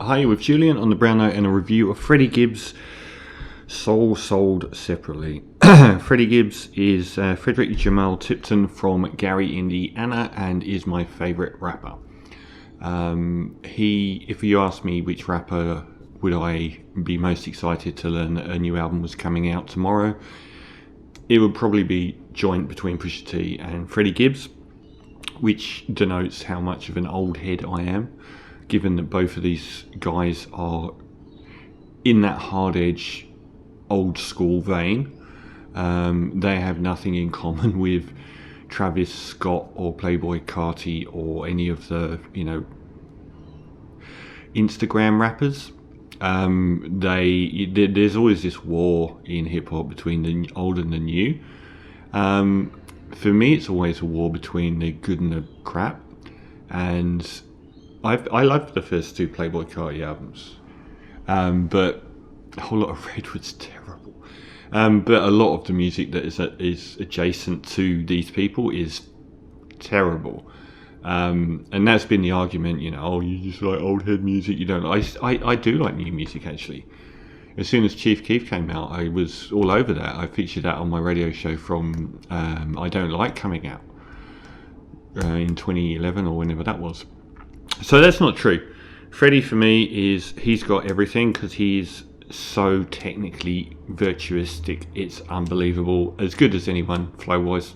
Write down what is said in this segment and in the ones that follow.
Hi, with Julian on the Brown Note and a review of Freddie Gibbs' Soul Sold Separately. Freddie Gibbs is Frederick Jamal Tipton from Gary, Indiana, and is my favourite rapper. If you ask me which rapper would I be most excited to learn that a new album was coming out tomorrow, it would probably be joint between Pusha T and Freddie Gibbs, which denotes how much of an old head I am, given that both of these guys are in that hard edge, old school vein. They have nothing in common with Travis Scott or Playboi Carti or any of the, Instagram rappers. There's always this war in hip hop between the old and the new. For me, it's always a war between the good and the crap, and I loved the first two Playboi Carti albums, but a whole lot of Redwood's terrible. But a lot of the music that is adjacent to these people is terrible. And that's been the argument, you just like old head music, you don't. I do like new music, actually. As soon as Chief Keef came out, I was all over that. I featured that on my radio show from I Don't Like coming out in 2011 or whenever that was. So that's not true. Freddie, for me, he's got everything because he's so technically virtuistic. It's unbelievable. As good as anyone, flow-wise.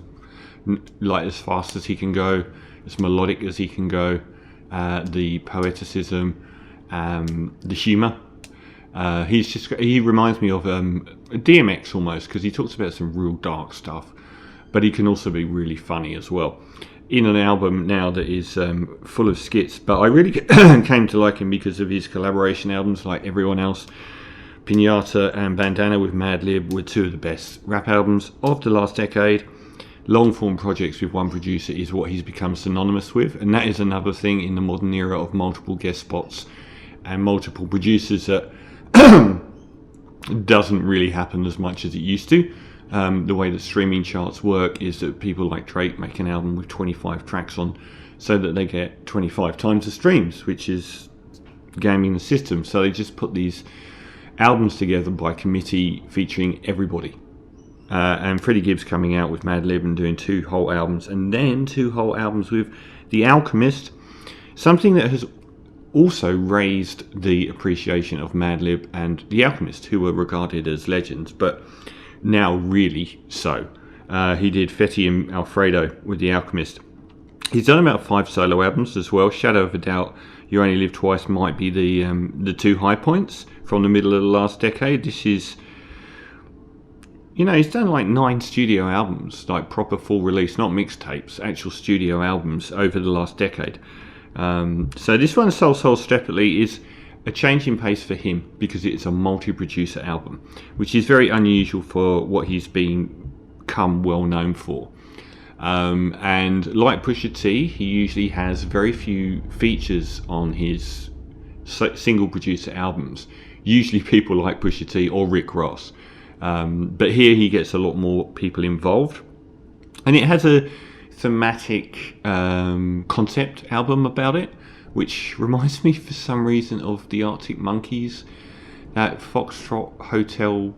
Like as fast as he can go, as melodic as he can go. The poeticism, the humour. He reminds me of DMX almost, because he talks about some real dark stuff, but he can also be really funny as well. In an album now that is full of skits, but I really came to like him because of his collaboration albums like Everyone Else, Pinata and Bandana with Madlib were two of the best rap albums of the last decade. Long form projects with one producer is what he's become synonymous with, and that is another thing in the modern era of multiple guest spots and multiple producers that doesn't really happen as much as it used to. The way that streaming charts work is that people like Drake make an album with 25 tracks on so that they get 25 times the streams, which is gaming the system. So they just put these albums together by committee featuring everybody. And Freddie Gibbs coming out with Madlib and doing 2 whole albums, and then 2 whole albums with The Alchemist, something that has also raised the appreciation of Madlib and The Alchemist, who were regarded as legends, but now really so. He did Fetty and Alfredo with The Alchemist. He's done about 5 solo albums as well. Shadow of a Doubt, You Only Live Twice might be the 2 high points from the middle of the last decade. This is, he's done like 9 studio albums, like proper full release, not mixtapes, actual studio albums over the last decade. So this one, Soul Sold Separately, is a change in pace for him because it's a multi-producer album, which is very unusual for what he's become well known for. And like Pusha T, he usually has very few features on his single producer albums. Usually people like Pusha T or Rick Ross. But here he gets a lot more people involved. And it has a thematic concept album about it, which reminds me for some reason of the Arctic Monkeys, that Foxtrot Hotel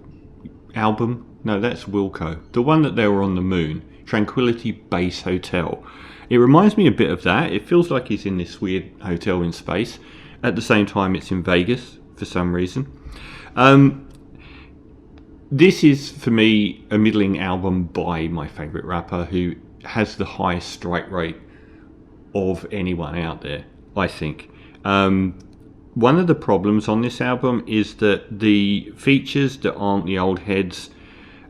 album. No, that's Wilco. The one that they were on the moon, Tranquility Base Hotel. It reminds me a bit of that. It feels like he's in this weird hotel in space. At the same time, it's in Vegas for some reason. This is, for me, a middling album by my favourite rapper, who has the highest strike rate of anyone out there, I think. One of the problems on this album is that the features that aren't the old heads,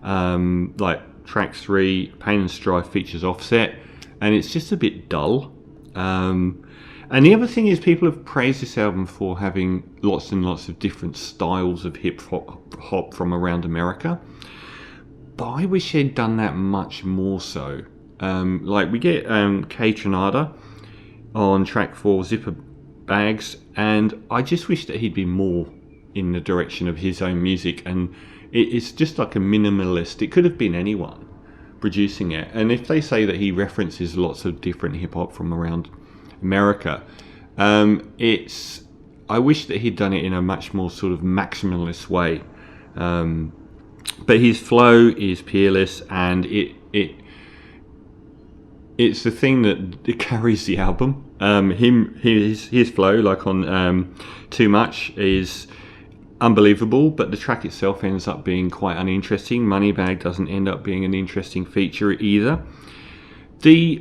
like track 3, Pain and Strife, features Offset, and it's just a bit dull. And the other thing is, people have praised this album for having lots and lots of different styles of hip hop from around America, but I wish they'd done that much more so. Like we get K Tronada on track 4, Zipper Bags, and I just wish that he'd been more in the direction of his own music, and it's just like a minimalist. It could have been anyone producing it, and if they say that he references lots of different hip hop from around America, it's I wish that he'd done it in a much more sort of maximalist way. But his flow is peerless, and it's the thing that carries the album. His flow, like on Too Much, is unbelievable, but the track itself ends up being quite uninteresting. Moneybag doesn't end up being an interesting feature either.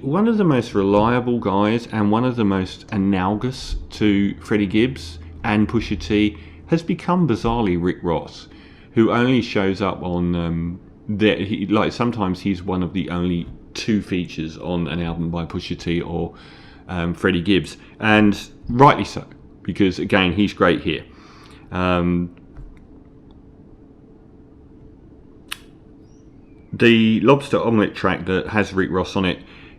One of the most reliable guys and one of the most analogous to Freddie Gibbs and Pusha T has become bizarrely Rick Ross, who only shows up on sometimes he's one of the only 2 features on an album by Pusha T or Freddie Gibbs, and rightly so, because again he's great here. The Lobster Omelette track that has Rick Ross on it,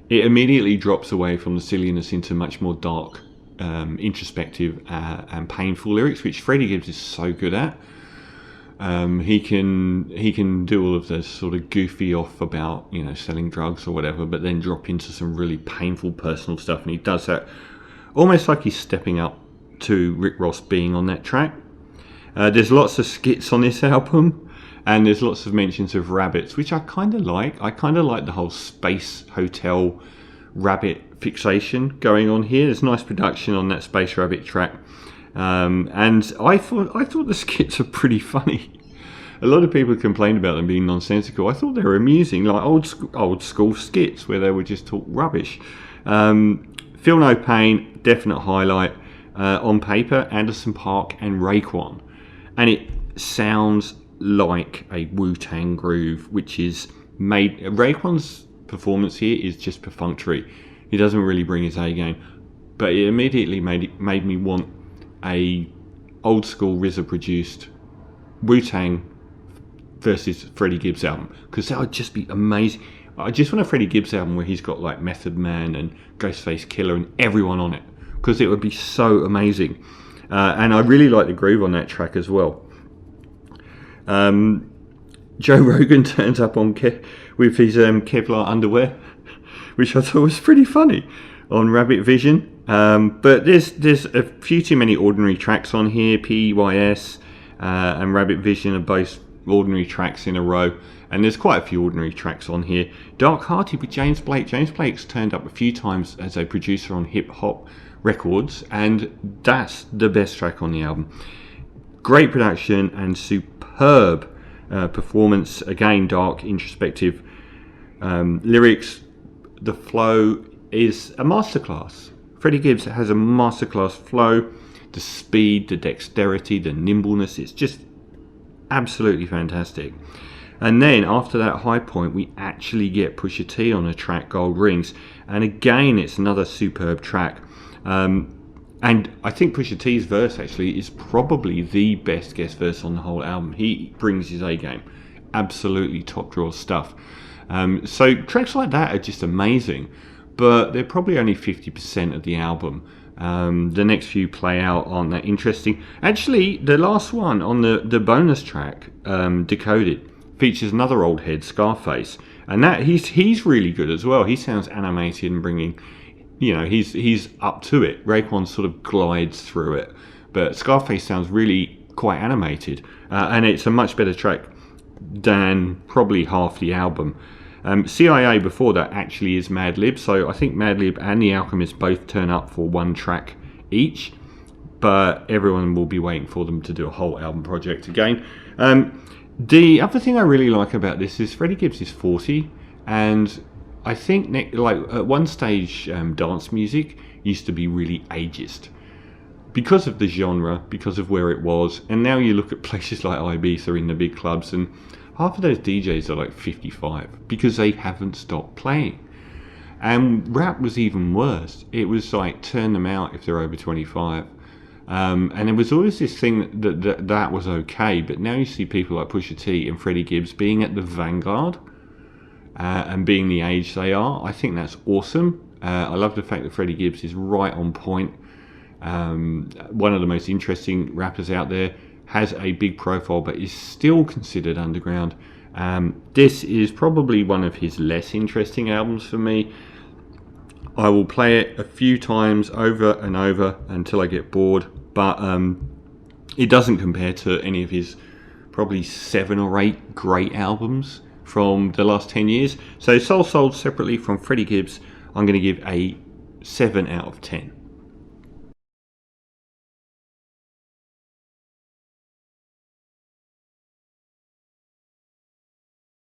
it immediately drops away from the silliness into much more dark, introspective and painful lyrics, which Freddie Gibbs is so good at. He can do all of this sort of goofy off about, you know, selling drugs or whatever, but then drop into some really painful personal stuff, and he does that almost like he's stepping up to Rick Ross being on that track. There's lots of skits on this album, and there's lots of mentions of rabbits, which I kind of like. I kind of like the whole space hotel rabbit fixation going on here. There's nice production on that Space Rabbit track. And I thought the skits are pretty funny. A lot of people complained about them being nonsensical. I thought they were amusing, like old school skits where they would just talk rubbish. Feel No Pain, definite highlight. On paper, Anderson .Paak and Raekwon, and it sounds like a Wu-Tang groove, which is made. Raekwon's performance here is just perfunctory. He doesn't really bring his A game, but it immediately made me want a old school RZA produced Wu-Tang versus Freddie Gibbs album, because that would just be amazing. I just want a Freddie Gibbs album where he's got like Method Man and Ghostface Killer and everyone on it, because it would be so amazing. And I really like the groove on that track as well. Joe Rogan turns up on with his Kevlar underwear, which I thought was pretty funny, on Rabbit Vision. But there's a few too many ordinary tracks on here. PYS and Rabbit Vision are both ordinary tracks in a row, and there's quite a few ordinary tracks on here. Dark Hearted with James Blake. James Blake's turned up a few times as a producer on hip hop records, and that's the best track on the album. Great production and superb performance. Again, dark, introspective lyrics. The flow is a masterclass. Freddie Gibbs has a masterclass flow. The speed, the dexterity, the nimbleness, it's just absolutely fantastic. And then after that high point, we actually get Pusha T on a track, Gold Rings, and again it's another superb track. And I think Pusha T's verse actually is probably the best guest verse on the whole album. He brings his A game. Absolutely top drawer stuff. So tracks like that are just amazing, but they're probably only 50% of the album. The next few play out aren't that interesting. Actually, the last one on the bonus track, Decoded, features another old head, Scarface, and that he's really good as well. He sounds animated and bringing, you know, he's up to it. Raekwon sort of glides through it, but Scarface sounds really quite animated, and it's a much better track than probably half the album. CIA before that actually is Madlib, so I think Madlib and The Alchemist both turn up for one track each, but everyone will be waiting for them to do a whole album project again. The other thing I really like about this is Freddie Gibbs is 40, and I think like at one stage dance music used to be really ageist because of the genre, because of where it was, and now you look at places like Ibiza in the big clubs and half of those DJs are like 55 because they haven't stopped playing. And rap was even worse. It was like turn them out if they're over 25. And there was always this thing that was okay, but now you see people like Pusha T and Freddie Gibbs being at the vanguard and being the age they are. I think that's awesome. I love the fact that Freddie Gibbs is right on point. One of the most interesting rappers out there, has a big profile but is still considered underground. This is probably one of his less interesting albums for me. I will play it a few times over and over until I get bored, but it doesn't compare to any of his probably 7 or 8 great albums from the last 10 years. So Soul Sold separately from Freddie Gibbs, I'm going to give a 7 out of 10.